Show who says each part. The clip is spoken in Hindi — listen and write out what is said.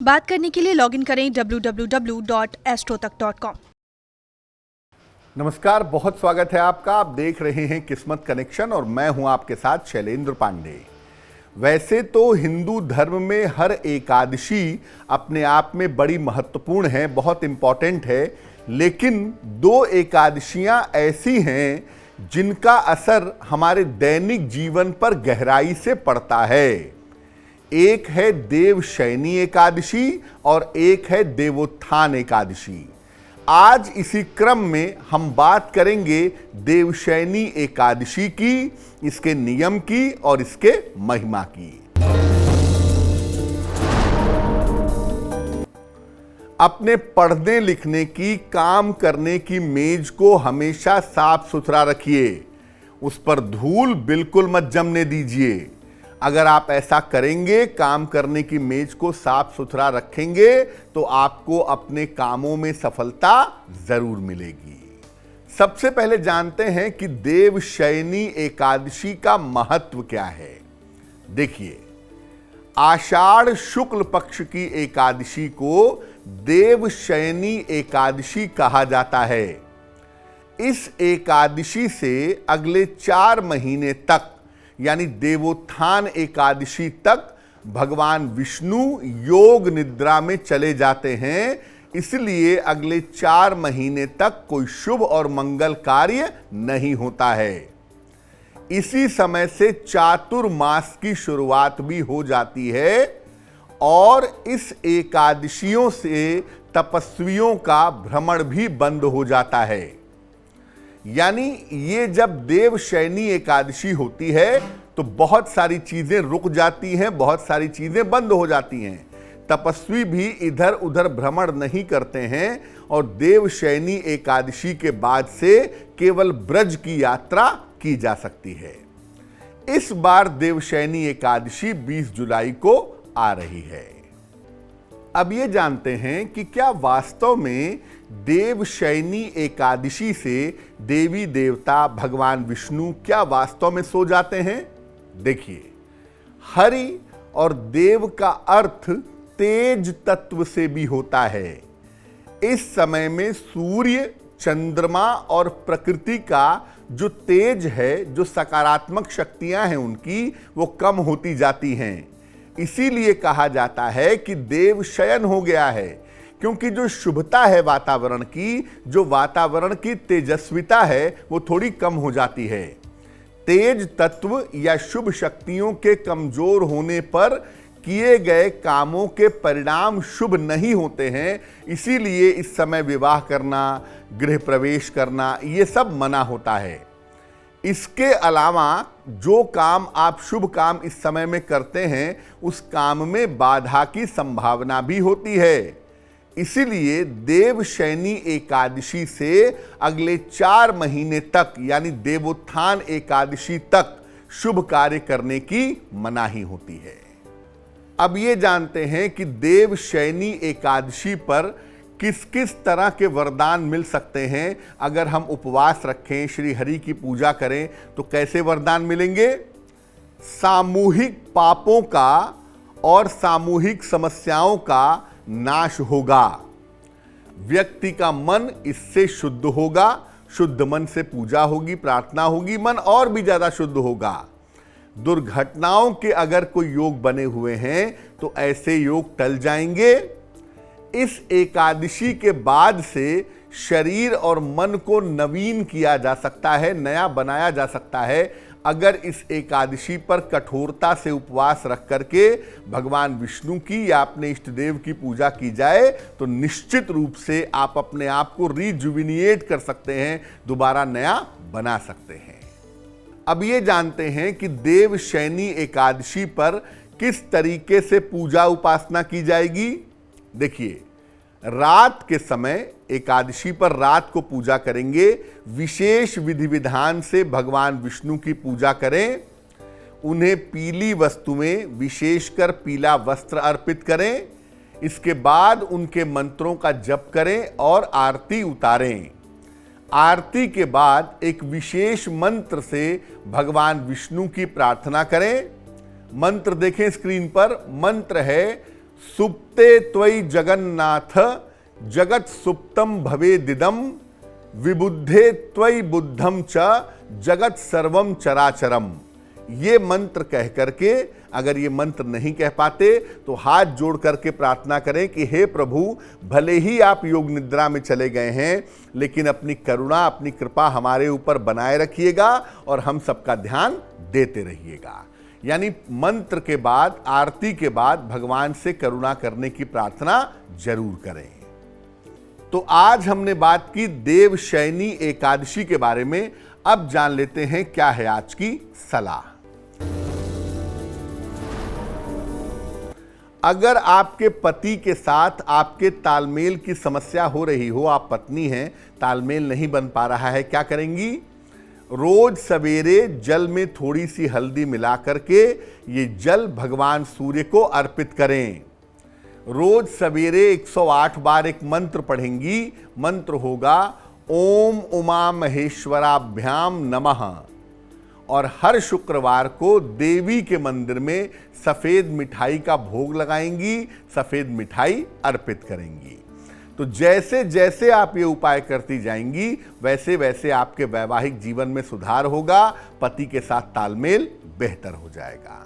Speaker 1: बात करने के लिए लॉगिन करें www.astrotak.com।
Speaker 2: नमस्कार, बहुत स्वागत है आपका। आप देख रहे हैं किस्मत कनेक्शन और मैं हूं आपके साथ शैलेंद्र पांडे। वैसे तो हिंदू धर्म में हर एकादशी अपने आप में बड़ी महत्वपूर्ण है, बहुत इंपॉर्टेंट है, लेकिन दो एकादशियां ऐसी हैं जिनका असर हमारे दैनिक जीवन पर गहराई से पड़ता है। एक है देवशयनी एकादशी और एक है देवोत्थान एकादशी। आज इसी क्रम में हम बात करेंगे देवशयनी एकादशी की, इसके नियम की और इसके महिमा की। अपने पढ़ने लिखने की, काम करने की मेज को हमेशा साफ सुथरा रखिए। उस पर धूल बिल्कुल मत जमने दीजिए। अगर आप ऐसा करेंगे, काम करने की मेज को साफ सुथरा रखेंगे, तो आपको अपने कामों में सफलता जरूर मिलेगी। सबसे पहले जानते हैं कि देवशयनी एकादशी का महत्व क्या है। देखिए, आषाढ़ शुक्ल पक्ष की एकादशी को देवशयनी एकादशी कहा जाता है। इस एकादशी से अगले 4 महीने तक, यानी देवोत्थान एकादशी तक, भगवान विष्णु योग निद्रा में चले जाते हैं। इसलिए अगले 4 महीने तक कोई शुभ और मंगल कार्य नहीं होता है। इसी समय से चातुर्मास की शुरुआत भी हो जाती है और इस एकादशियों से तपस्वियों का भ्रमण भी बंद हो जाता है। यानी ये जब देवशयनी एकादशी होती है तो बहुत सारी चीजें रुक जाती हैं, बहुत सारी चीजें बंद हो जाती हैं। तपस्वी भी इधर उधर भ्रमण नहीं करते हैं और देवशयनी एकादशी के बाद से केवल ब्रज की यात्रा की जा सकती है। इस बार देवशयनी एकादशी 20 जुलाई को आ रही है। अब ये जानते हैं कि क्या वास्तव में देवशयनी एकादशी से देवी देवता भगवान विष्णु क्या वास्तव में सो जाते हैं। देखिए, हरि और देव का अर्थ तेज तत्व से भी होता है। इस समय में सूर्य, चंद्रमा और प्रकृति का जो तेज है, जो सकारात्मक शक्तियां हैं उनकी, वो कम होती जाती हैं। इसीलिए कहा जाता है कि देवशयन हो गया है, क्योंकि जो शुभता है वातावरण की, जो वातावरण की तेजस्विता है, वो थोड़ी कम हो जाती है। तेज तत्व या शुभ शक्तियों के कमजोर होने पर किए गए कामों के परिणाम शुभ नहीं होते हैं। इसीलिए इस समय विवाह करना, गृह प्रवेश करना, ये सब मना होता है। इसके अलावा जो काम आप शुभ काम इस समय में करते हैं, उस काम में बाधा की संभावना भी होती है। इसीलिए देवशयनी एकादशी से अगले 4 महीने तक, यानी देवोत्थान एकादशी तक, शुभ कार्य करने की मनाही होती है। अब ये जानते हैं कि देवशयनी एकादशी पर किस किस तरह के वरदान मिल सकते हैं। अगर हम उपवास रखें, श्री हरि की पूजा करें, तो कैसे वरदान मिलेंगे। सामूहिक पापों का और सामूहिक समस्याओं का नाश होगा। व्यक्ति का मन इससे शुद्ध होगा। शुद्ध मन से पूजा होगी, प्रार्थना होगी, मन और भी ज्यादा शुद्ध होगा। दुर्घटनाओं के अगर कोई योग बने हुए हैं तो ऐसे योग टल जाएंगे। इस एकादशी के बाद से शरीर और मन को नवीन किया जा सकता है, नया बनाया जा सकता है। अगर इस एकादशी पर कठोरता से उपवास रख करके भगवान विष्णु की या अपने इष्ट देव की पूजा की जाए, तो निश्चित रूप से आप अपने आप को रिजुविनिएट कर सकते हैं, दोबारा नया बना सकते हैं। अब ये जानते हैं कि देवशयनी एकादशी पर किस तरीके से पूजा उपासना की जाएगी। देखिए, रात के समय एकादशी पर रात को पूजा करेंगे। विशेष विधि विधान से भगवान विष्णु की पूजा करें। उन्हें पीली वस्तुएं, विशेषकर पीला वस्त्र अर्पित करें। इसके बाद उनके मंत्रों का जप करें और आरती उतारें। आरती के बाद एक विशेष मंत्र से भगवान विष्णु की प्रार्थना करें। मंत्र देखें स्क्रीन पर। मंत्र है सुप्ते त्वयि जगन्नाथ जगत सुप्तम भवेदिदम विबुद्धे त्वयि बुद्धम च जगत सर्वम चराचरम। ये मंत्र कह करके, अगर ये मंत्र नहीं कह पाते तो हाथ जोड़ करके प्रार्थना करें कि हे प्रभु, भले ही आप योग निद्रा में चले गए हैं, लेकिन अपनी करुणा, अपनी कृपा हमारे ऊपर बनाए रखिएगा और हम सबका ध्यान देते रहिएगा। यानी मंत्र के बाद, आरती के बाद भगवान से करुणा करने की प्रार्थना जरूर करें। तो आज हमने बात की देवशयनी एकादशी के बारे में। अब जान लेते हैं क्या है आज की सलाह। अगर आपके पति के साथ आपके तालमेल की समस्या हो रही हो, आप पत्नी हैं, तालमेल नहीं बन पा रहा है, क्या करेंगी? रोज सवेरे जल में थोड़ी सी हल्दी मिला करके ये जल भगवान सूर्य को अर्पित करें। रोज सवेरे 108 बार एक मंत्र पढ़ेंगी। मंत्र होगा ओम उमा महेश्वराभ्याम नमः। और हर शुक्रवार को देवी के मंदिर में सफेद मिठाई का भोग लगाएंगी, सफेद मिठाई अर्पित करेंगी। तो जैसे जैसे आप ये उपाय करती जाएंगी, वैसे वैसे आपके वैवाहिक जीवन में सुधार होगा, पति के साथ तालमेल बेहतर हो जाएगा।